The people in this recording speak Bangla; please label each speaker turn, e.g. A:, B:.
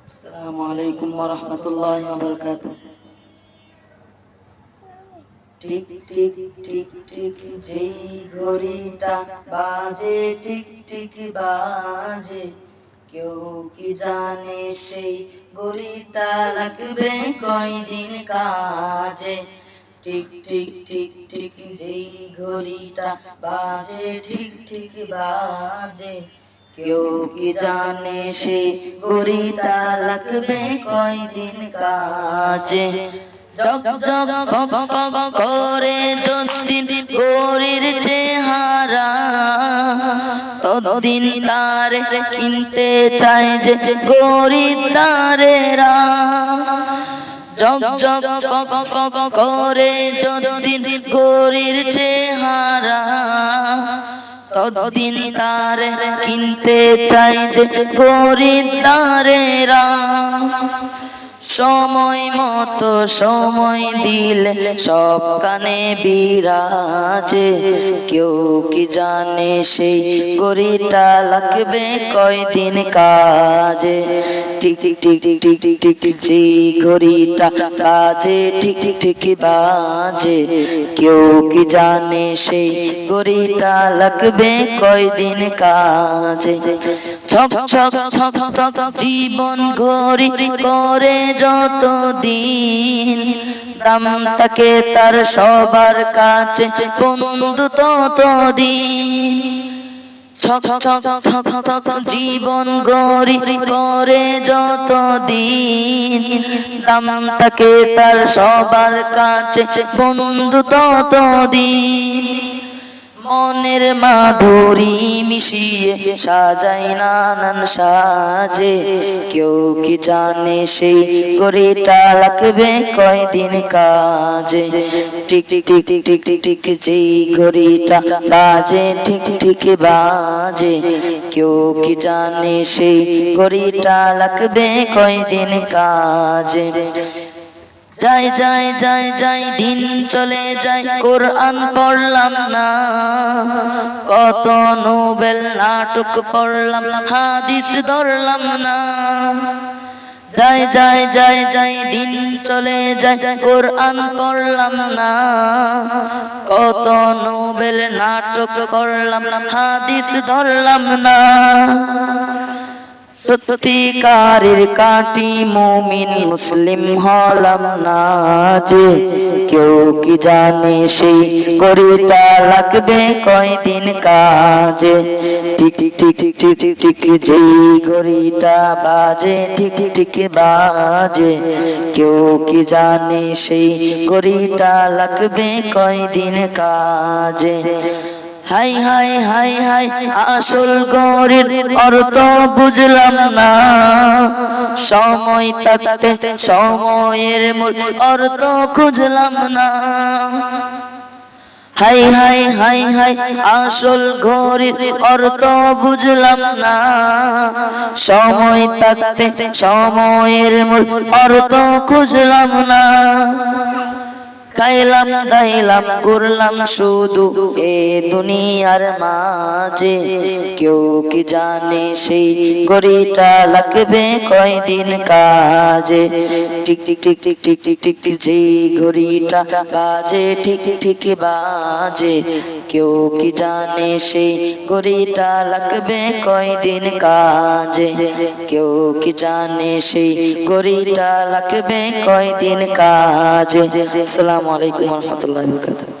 A: আসসালামু আলাইকুম ওয়া রাহমাতুল্লাহি ওয়া বারাকাতুহু। টিক টিক টিক টিক যেই ঘড়িটা বাজে টিক টিক বাজে, কেউ কি জানে সেই ঘড়িটা লাগবে কয়দিন কাজে। টিক টিক টিক টিক যেই ঘড়িটা বাজে ঠিক ঠিক বাজে, কেউ কি জানে সেই ঘড়িটা লাগবে কয়দিন কাজে। জগ জগ ফক ফক করে যতদিন ঘড়ির চেহারা, ততদিন তারে কিনতে চায় যে খরিদ্দারেরা। জগ জগ ফক ফক করে যতদিন ঘড়ির চেহারা, ততদিন তারে কিনতে চায় যে খরিদ্দারেরা। সময় মতো সময় দিলে সব কানে বিরাজে, কেউ কি জানে সেই ঘড়িটা লাগবে কয়দিন কাজে। Tick tick tick tick tick tick tick tick যেই ঘড়িটা বাজে ঠিক ঠিক ঠিক বাজে, কেউ কি জানে সেই ঘড়িটা লাগবে কয়দিন কাজে। ছক ছক থক থক জীবন ঘড়ি করে যত দিন, দাম থাকে তার সবার কাছে বন্ধু তত দিন। ছক ছক থক থক জীবন ঘড়ি করে যত দিন, দাম থাকে তার সবার কাছে বন্ধু তত দিন। মনের মাধুরী মিশিয়ে সাজাই নানান সাজে, কেউ কি জানে সেই ঘড়িটা লাগবে কয়দিন কাজে। Tick tick tick tick tick tick tick যেই ঘড়িটা বাজে ঠিক ঠিক বাজে, কেউ কি জানে সেই ঘড়িটা লাগবে কয়দিন কাজে। যাই যাই যাই যাই দিন চলে যায় কোরআন পড়লাম না, কত নোবেল নাটক পড়লাম হাদিস ধরলাম না। যাই যাই যাই যাই দিন চলে যায় কোরআন পড়লাম না, কত নোবেল নাটক পড়লাম হাদিস ধরলাম না। সত্যিকারের কাটি মুমিন মুসলিম হলাম না যে, কেউ কি জানে সেই ঘড়িটা লাগবে কয়দিন কাজে। Tick tick tick tick tick tick tick যেই ঘড়িটা বাজে ঠিক ঠিক বাজে, কেউ কি জানে সেই ঘড়িটা লাগবে কয়দিন কাজে। হাই হাই হাই হাই আসল ঘড়ির অর্থ বুঝলাম না, সময় থাকতে সময়ের মূল অর্থ খুঁজলাম না। হাই হাই হাই হাই আসল ঘড়ির অর্থ বুঝলাম না, সময় থাকতে সময়ের মূল অর্থ খুঁজলাম না। খাইলাম দাইলাম ঘুরলাম শুধু এ দুনিয়ার মাঝে, কেউ কি জানে সেই ঘড়িটা লাগবে কয়দিন কাজে। Tick tick tick tick tick tick tick tick যেই ঘড়িটা বাজে ঠিক ঠিক বাজে, কেউ কি জানে সেই ঘড়িটা লাগবে কয়দিন কাজে। কেউ কি জানে সেই ঘড়িটা লাগবে কয়দিন কাজে। আসসালামু আলাইকুম ওয়া রাহমাতুল্লাহি ওয়া বারাকাতুহু।